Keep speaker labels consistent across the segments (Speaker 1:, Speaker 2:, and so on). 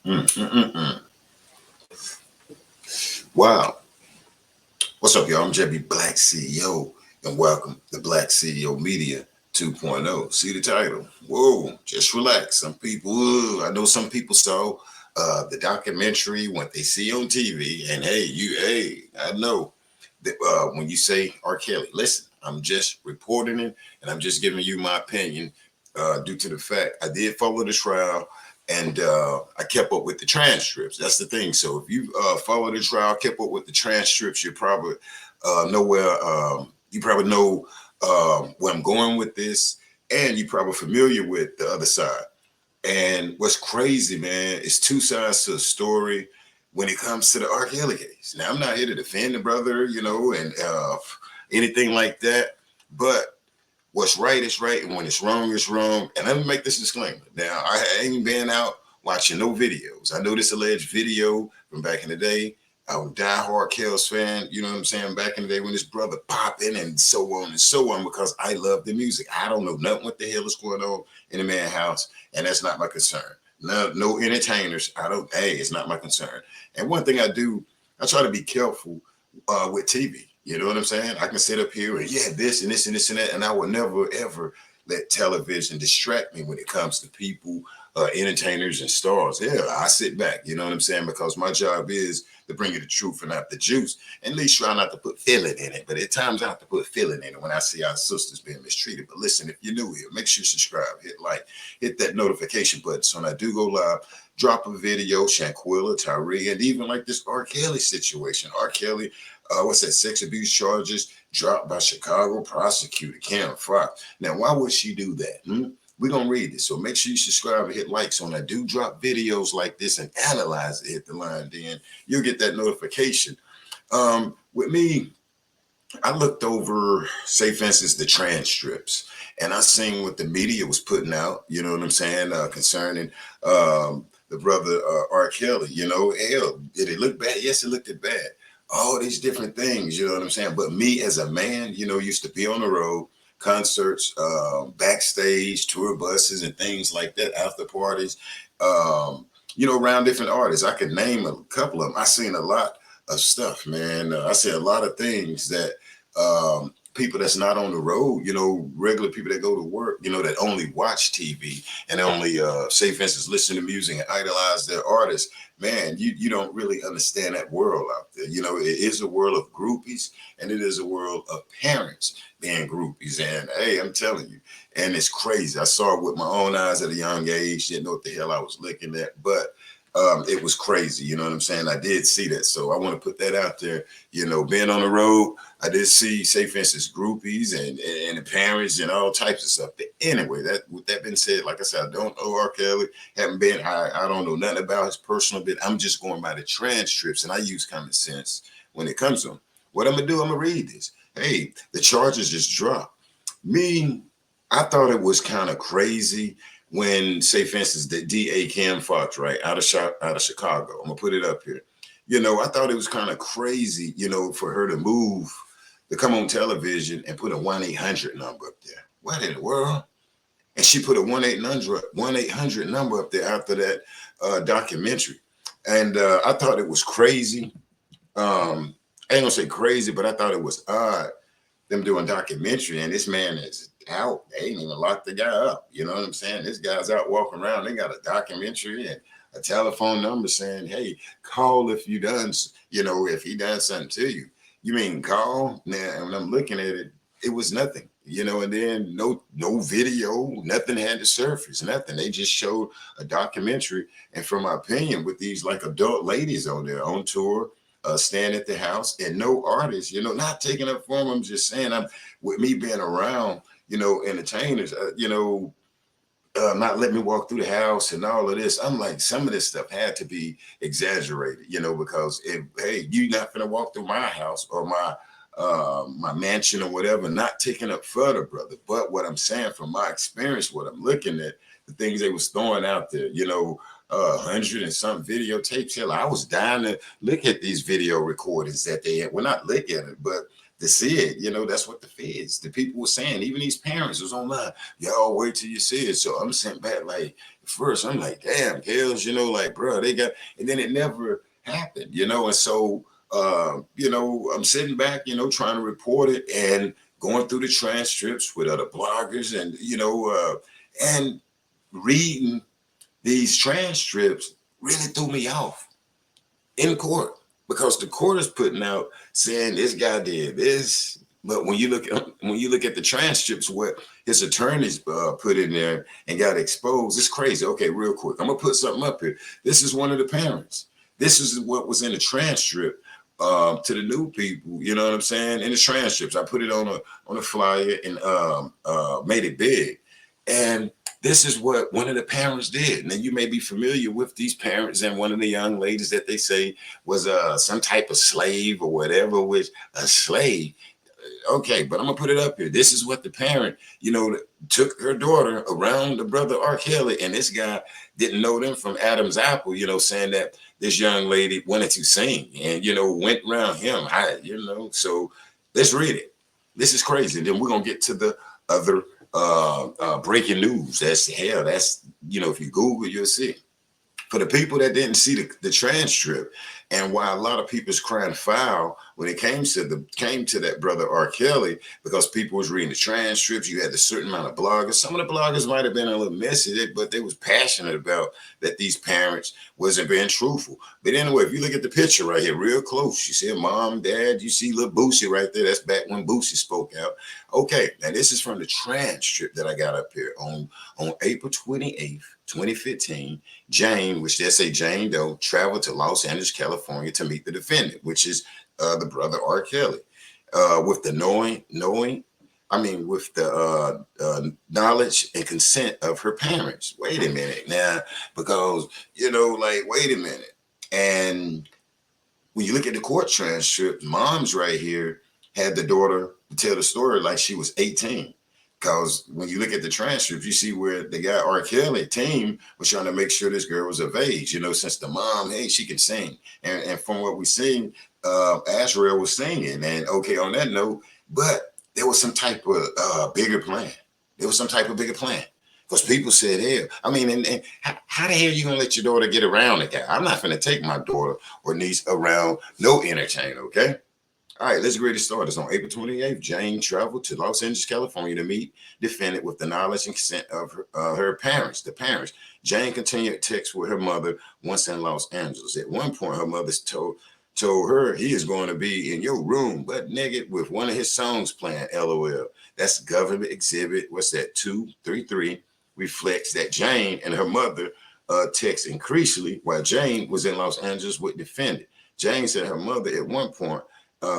Speaker 1: Mm, mm, mm, mm. Wow. What's up, y'all? I'm JB Black CEO, and welcome to Black CEO Media 2.0. See the title? Whoa, just relax. Some people, I know some people saw the documentary, what they see on TV, and hey, I know that when you say R. Kelly, listen, I'm just reporting it, and I'm just giving you my opinion due to the fact I did follow the trial. And I kept up with the transcripts. That's the thing. So if you follow the trial, kept up with the transcripts, you probably know where you probably know where I'm going with this, and you're probably familiar with the other side. And what's crazy, man, is two sides to a story when it comes to the R. Kelly case. Now, I'm not here to defend the brother, and anything like that, but what's right is right, and when it's wrong, it's wrong. And let me make this disclaimer. Now, I ain't been out watching no videos. I know this alleged video from back in the day. I was a diehard Kellz fan, you know what I'm saying, back in the day when his brother popping and so on and so on, because I love the music. I don't know nothing what the hell is going on in the man's house, and that's not my concern. No entertainers. It's not my concern. And one thing I do, I try to be careful with TV. You know what I'm saying? I can sit up here and this and this and this and that, and I will never ever let television distract me when it comes to people, entertainers and stars. Yeah, I sit back. You know what I'm saying? Because my job is to bring you the truth and not the juice. And at least try not to put feeling in it. But at times I have to put feeling in it when I see our sisters being mistreated. But listen, if you're new here, make sure you subscribe, hit like, hit that notification button. So when I do go live, drop a video, Shanquilla, Tyree, and even like this R. Kelly situation. R. Kelly, what's that, sex abuse charges dropped by Chicago prosecutor Kellz. Now, why would she do that? We're going to read this. So make sure you subscribe and hit like. So when I do drop videos like this and analyze it, hit the line, then you'll get that notification. With me, I looked over, say, for instance, the transcripts, and I seen what the media was putting out, you know what I'm saying, concerning the brother R. Kelly. Hell, did it look bad? Yes, it looked bad. All these different things, you know what I'm saying? But me as a man, used to be on the road, concerts, backstage, tour buses, and things like that, after parties, around different artists. I could name a couple of them. I seen a lot of stuff, man. I see a lot of things that people that's not on the road, regular people that go to work, that only watch TV and only, say, for instance, listen to music and idolize their artists. Man, you don't really understand that world out there. It is a world of groupies, and it is a world of parents being groupies. And hey, I'm telling you, and it's crazy. I saw it with my own eyes at a young age. Didn't know what the hell I was looking at, but it was crazy. You know what I'm saying? I did see that. So I want to put that out there. Being on the road, I did see, say, for instance, groupies and the parents and all types of stuff. But anyway, with that being said, like I said, I don't know R. Kelly. Haven't been. I don't know nothing about his personal bit. I'm just going by the transcripts, and I use common sense when it comes to him. What I'm gonna do? I'm gonna read this. Hey, the charges just dropped. Me, I thought it was kind of crazy when, say, for instance, the DA Cam Fox, right, out of Chicago. I'm gonna put it up here. I thought it was kind of crazy, for her to come on television and put a 1-800 number up there. What in the world? And she put a 1-800 number up there after that documentary. And I thought it was crazy. I ain't gonna say crazy, but I thought it was odd, them doing documentary, and this man is out. They ain't even locked the guy up. You know what I'm saying? This guy's out walking around. They got a documentary and a telephone number saying, hey, call if you done, if he done something to you. You mean call? Now, when I'm looking at it, it was nothing, and then no video, nothing had to surface, nothing. They just showed a documentary. And from my opinion, with these like adult ladies on there on tour, staying at the house, and no artists, not taking up for them. I'm just saying, I'm with me being around, entertainers, not letting me walk through the house and all of this. I'm like, some of this stuff had to be exaggerated, because hey, you're not gonna walk through my house or my mansion or whatever, not taking up further, brother. But what I'm saying from my experience, what I'm looking at, the things they was throwing out there, 100 and some videotapes. Hell, I was dying to look at these video recordings that they had. We're not looking at it, but to see it, that's what the feds, the people were saying. Even these parents was online. Y'all wait till you see it. So I'm sent back like, first. I'm like, damn, Kellz, like, bro, they got, and then it never happened, and so, I'm sitting back, trying to report it and going through the transcripts with other bloggers and, and reading these transcripts really threw me off in court because the court is putting out saying this guy did this. But when you look at the transcripts, what his attorneys put in there and got exposed, it's crazy. Okay, real quick, I'm gonna put something up here. This is one of the parents. This is what was in the transcript to the new people. You know what I'm saying? In the transcripts, I put it on a flyer and made it big. And this is what one of the parents did. Now you may be familiar with these parents and one of the young ladies that they say was some type of slave or whatever, which a slave. Okay, but I'm gonna put it up here. This is what the parent, took her daughter around the brother R. Kelly, and this guy didn't know them from Adam's apple, saying that this young lady wanted to sing and, went around him. So let's read it. This is crazy. Then we're gonna get to the other breaking news. That's if you Google, you'll see. For the people that didn't see the transcript, and why a lot of people's crying foul when it came to that brother R. Kelly, because people was reading the transcripts. You had a certain amount of bloggers. Some of the bloggers might have been a little messy, but they was passionate about that these parents wasn't being truthful. But anyway, if you look at the picture right here, real close, you see a mom, dad, you see little Boosie right there. That's back when Boosie spoke out. Okay, now this is from the transcript that I got up here on April 28th, 2015. Jane, which they say Jane Doe, traveled to Los Angeles, California to meet the defendant, which is the brother R. Kelly, with the with the knowledge and consent of her parents. Wait a minute now, because, wait a minute. And when you look at the court transcript, mom's right here had the daughter tell the story like she was 18. Because when you look at the transcript, you see where the guy R. Kelly team was trying to make sure this girl was of age, since the mom, hey, she can sing. And from what we seen, Azrael was singing. And okay, on that note, but there was some type of bigger plan. There was some type of bigger plan. Because people said, hell, and how the hell are you going to let your daughter get around the guy? I'm not going to take my daughter or niece around no entertainer, okay? All right, let's get it started. It's on April 28th. Jane traveled to Los Angeles, California to meet defendant with the knowledge and consent of her parents, the parents. Jane continued text with her mother once in Los Angeles. At one point, her mother told her he is going to be in your room, butt naked with one of his songs playing, LOL. That's government exhibit, what's that, 233, reflects that Jane and her mother text increasingly while Jane was in Los Angeles with defendant. Jane said her mother at one point,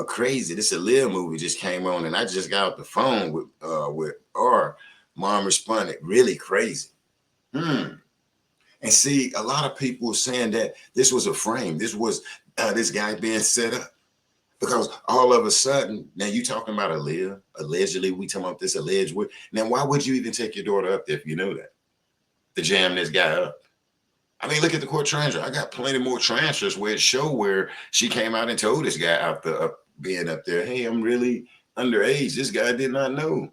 Speaker 1: crazy. This Aaliyah movie just came on, and I just got off the phone with R. Mom responded, really crazy. And see, a lot of people were saying that this was a frame. This was this guy being set up. Because all of a sudden, now you talking about Aaliyah, allegedly, we talking about this alleged word. Now, why would you even take your daughter up there if you know that? To jam this guy up. Look at the court transcript. I got plenty more transcripts where it show where she came out and told this guy after being up there, hey, I'm really underage. This guy did not know.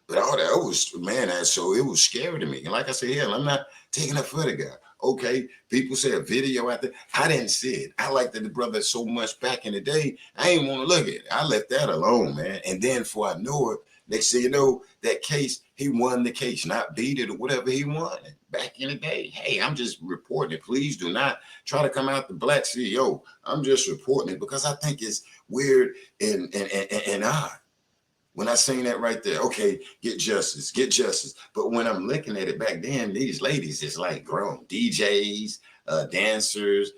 Speaker 1: But all that was, man, so it was scary to me. And like I said, hell, I'm not taking up for the guy. Okay, people say a video out there. I didn't see it. I liked the brother so much back in the day. I ain't want to look at it. I left that alone, man. And then before I know it, next thing you know, that case, he won the case, not beat it or whatever he wanted back in the day. Hey, I'm just reporting it. Please do not try to come out the black CEO. I'm just reporting it because I think it's weird and odd. When I seen that right there, okay, get justice. But when I'm looking at it back then, these ladies is like grown DJs, dancers,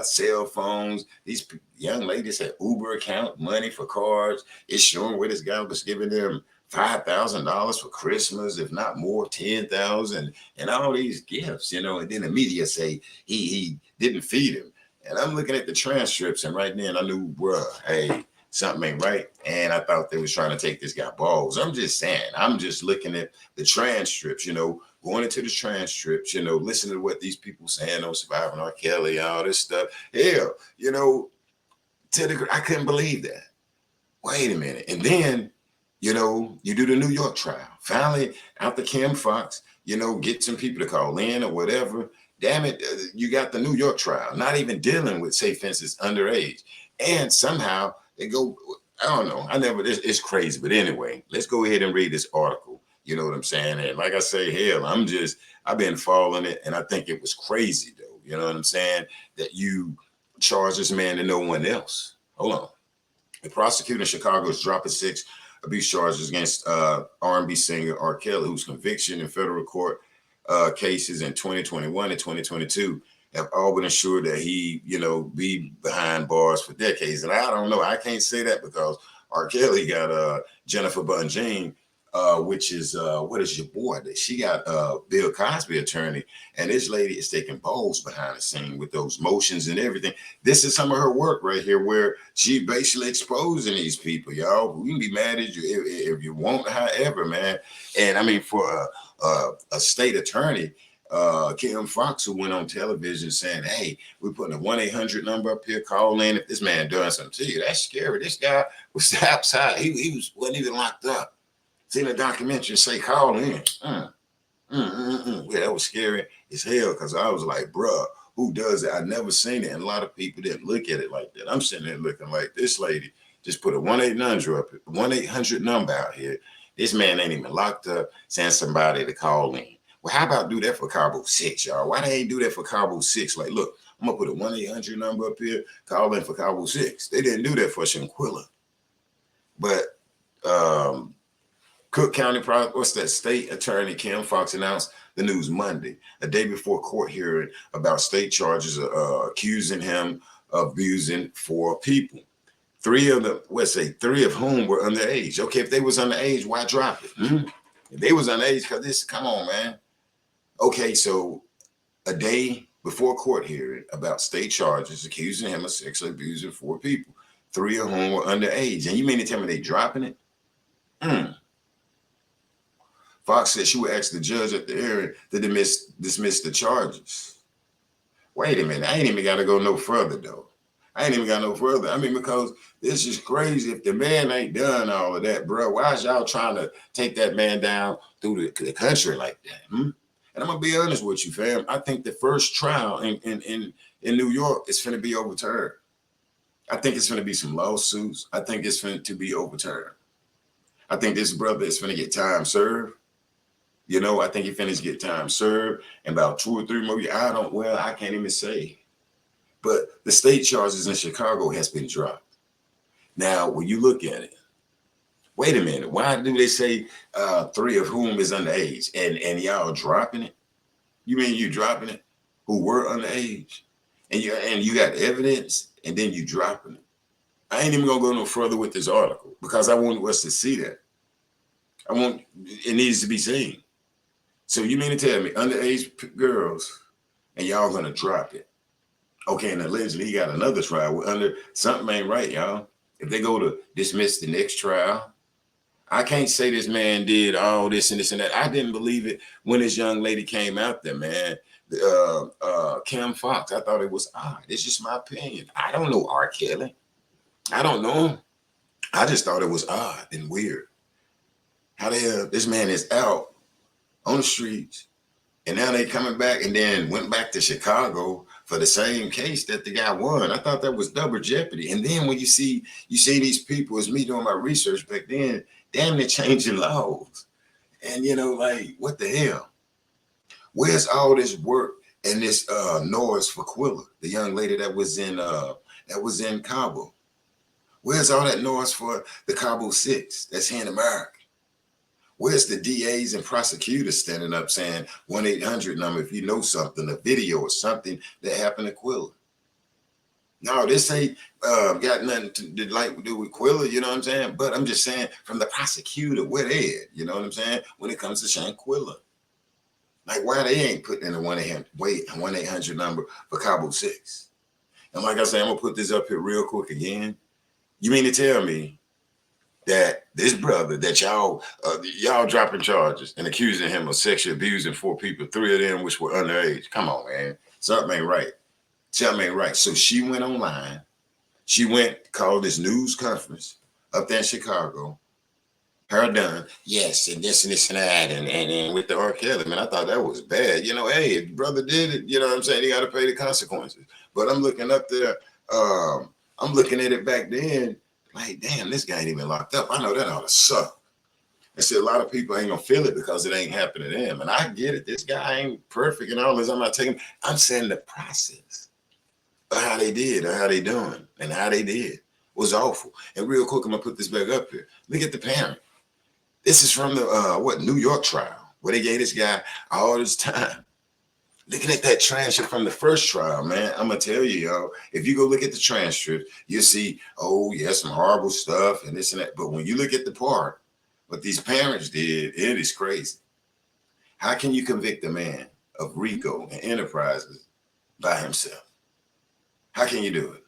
Speaker 1: cell phones. These young ladies had Uber account, money for cars. It's showing where this guy was giving them $5,000 for Christmas, if not more, 10,000, and all these gifts, And then the media say he didn't feed him. And I'm looking at the transcripts, and right then I knew, bruh, hey, something ain't right. And I thought they was trying to take this guy balls. I'm just saying, I'm just looking at the transcripts, going into the transcripts, listening to what these people saying on Surviving R. Kelly, all this stuff. Hell, I couldn't believe that. Wait a minute. And then You know, you do the New York trial. Finally, after Kim Fox, you know, get some people to call in or whatever. Damn it, you got the New York trial, not even dealing with say fences underage. And somehow they go, I don't know. I never, it's crazy. But anyway, let's go ahead and read this article. You know what I'm saying? And like I say, hell, I've been following it and I think it was crazy though. You know what I'm saying? That you charge this man to no one else. Hold on. The prosecutor in Chicago is dropping 6 abuse charges against R&B singer R. Kelly, whose conviction in federal court cases in 2021 and 2022 have all been assured that he, you know, be behind bars for decades. And I don't know, I can't say that because R. Kelly got Jennifer Bunjane, which is what is your boy? She got Bill Cosby attorney, and this lady is taking balls behind the scene with those motions and everything. This is some of her work right here, where she basically exposing these people, y'all. We can be mad at you if you want, however, man. And I mean, for a state attorney, Kim Fox, who went on television saying, "Hey, we're putting a 1-800 number up here. Call in if this man doing something to you." That's scary. This guy was outside. He wasn't even locked up. Seen a documentary say call in. Yeah, that was scary as hell because I was like, bruh, who does it? I never seen it. And a lot of people didn't look at it like that. I'm sitting there looking like this lady just put a 1-800 up, 1-800 number out here. This man ain't even locked up, send somebody to call in. Well, how about do that for Cabo 6, y'all? Why they ain't do that for Cabo 6? Like, look, I'm gonna put a 1-800 number up here, call in for Cabo 6. They didn't do that for Shanquilla. But Cook County, state attorney Kim Fox announced the news Monday, a day before court hearing about state charges accusing him of abusing 4 people. 3 of them, three of whom were underage. Okay, if they was underage, why drop it? If they was underage, because this, come on, man. Okay, so a day before court hearing about state charges accusing him of sexually abusing 4 people, 3 of whom were underage. And you mean to tell me they dropping it? Fox said she would ask the judge at the hearing to dismiss the charges. Wait a minute, I ain't even got to go no further though. I ain't even got no further. I mean, because this is crazy. If the man ain't done all of that, bro, why is y'all trying to take that man down through the country like that? And I'm gonna be honest with you, fam. I think the first trial in New York is finna be overturned. I think it's finna be some lawsuits. I think it's finna to be overturned. I think this brother is finna get time served. You know, I think he finished get time served and about 2 or 3 more years. I can't even say. But the state charges in Chicago has been dropped. Now, when you look at it, wait a minute, why do they say 3 of whom is underage and y'all dropping it? You mean you dropping it? Who were underage? And you got evidence and then you dropping it. I ain't even gonna go no further with this article because I want us to see that. It needs to be seen. So you mean to tell me underage girls and y'all gonna drop it? Okay, and allegedly he got another trial under something ain't right, y'all. If they go to dismiss the next trial, I can't say this man did all this and this and that. I didn't believe it when this young lady came out there, man. Kim Fox, I thought it was odd. It's just my opinion. I don't know R. Kelly. I don't know him. I just thought it was odd and weird. How the hell this man is out on the streets and now they coming back and then went back to Chicago for the same case that the guy won. I thought that was double jeopardy. And then when you see these people, as me doing my research back then, damn, they're changing laws. And you know, like, what the hell? Where's all this work and this noise for Quilla, the young lady that was in Cabo? Where's all that noise for the Cabo 6 that's here in America? Where's the DAs and prosecutors standing up saying 1-800 number if you know something, a video or something that happened to Quilla? No, this ain't got nothing to do with Quilla, you know what I'm saying? But I'm just saying from the prosecutor, where they at, you know what I'm saying? When it comes to Shanquilla. Like, why they ain't putting in a 1-800 number for Cabo 6? And like I said, I'm going to put this up here real quick again. You mean to tell me that this brother that y'all dropping charges and accusing him of sexually abusing 4 people, 3 of them which were underage? Come on, man. Something ain't right. Something ain't right. So she went online. She called this news conference up there in Chicago, her done, yes, and this and that, and with the R. Kelly, man, I thought that was bad. You know, hey, if brother did it, you know what I'm saying, he got to pay the consequences. But I'm looking up there, I'm looking at it back then, like, damn, this guy ain't even locked up. I know that ought to suck. And see, a lot of people ain't gonna feel it because it ain't happening to them. And I get it. This guy ain't perfect and all this. I'm not taking. I'm saying the process of how they did, or how they doing, and how they did was awful. And real quick, I'm gonna put this back up here. Look at the parent. This is from the New York trial where they gave this guy all this time. Looking at that transcript from the first trial, man, I'm gonna tell you, y'all. If you go look at the transcript, you'll see, oh yeah, some horrible stuff and this and that. But when you look at the part, what these parents did, it is crazy. How can you convict a man of RICO and enterprises by himself? How can you do it?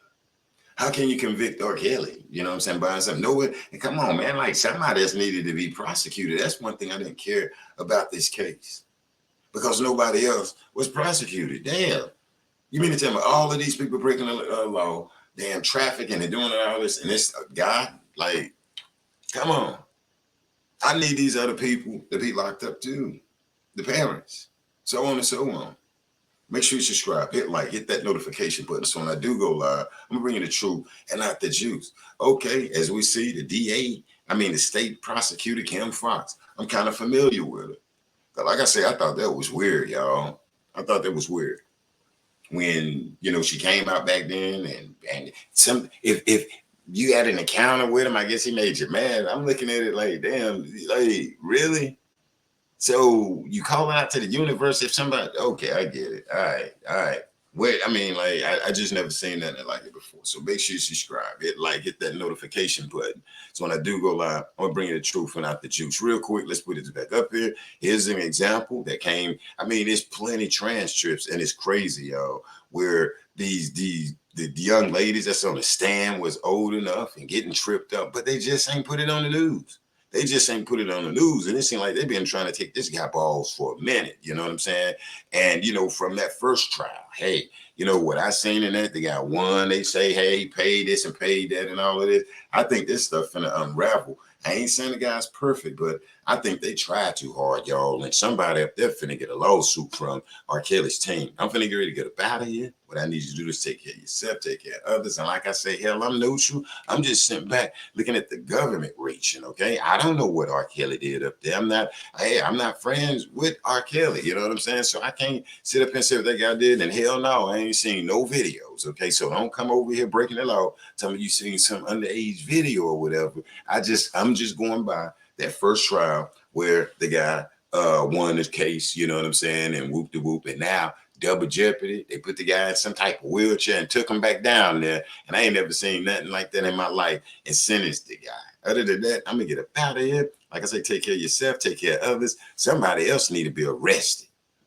Speaker 1: How can you convict R. Kelly? You know what I'm saying? By himself? No one. And come on, man. Like somebody else needed to be prosecuted. That's one thing I didn't care about this case, because nobody else was prosecuted. Damn. You mean to tell me all of these people breaking the law, damn trafficking and doing all this, and this guy? Like, come on. I need these other people to be locked up too. The parents, so on and so on. Make sure you subscribe, hit like, hit that notification button. So when I do go live, I'm bringing the truth and not the juice. Okay, as we see, the the state prosecutor, Kim Fox, I'm kind of familiar with it. But like I said, I thought that was weird, y'all. I thought that was weird. When, she came out back then and some, if you had an encounter with him, I guess he made you mad. I'm looking at it like, damn, like, really? So you calling out to the universe if somebody, okay, I get it. All right. Wait, I just never seen nothing like it before. So make sure you subscribe, hit that notification button. So when I do go live, I'm gonna bring you the truth and not the juice. Real quick, let's put it back up here. Here's an example that came. There's plenty transcripts, and it's crazy, y'all, where the young ladies that's on the stand was old enough and getting tripped up, but they just ain't put it on the news. They just ain't put it on the news. And it seemed like they've been trying to take this guy balls for a minute. You know what I'm saying? And, from that first trial, hey, what I seen in that, the guy won. They say, hey, he paid this and paid that and all of this. I think this stuff finna unravel. I ain't saying the guy's perfect, but I think they tried too hard, y'all. And somebody up there finna get a lawsuit from R. Kelly's team. I'm finna get ready to get up out of here. What I need you to do is take care of yourself, take care of others. And like I say, hell, I'm neutral. I'm just sitting back looking at the government reaching, okay? I don't know what R. Kelly did up there. I'm not friends with R. Kelly, you know what I'm saying? So I can't sit up and say what that guy did. And hell no, I ain't seen no videos, okay? So don't come over here breaking the law, tell me you seen some underage video or whatever. I'm just going by that first trial where the guy won his case, you know what I'm saying, and whoop de whoop. And now double jeopardy, they put the guy in some type of wheelchair and took him back down there. And I ain't never seen nothing like that in my life, and sentenced the guy. Other than that, I'm gonna get up out of here. Like I say, take care of yourself, take care of others. Somebody else need to be arrested.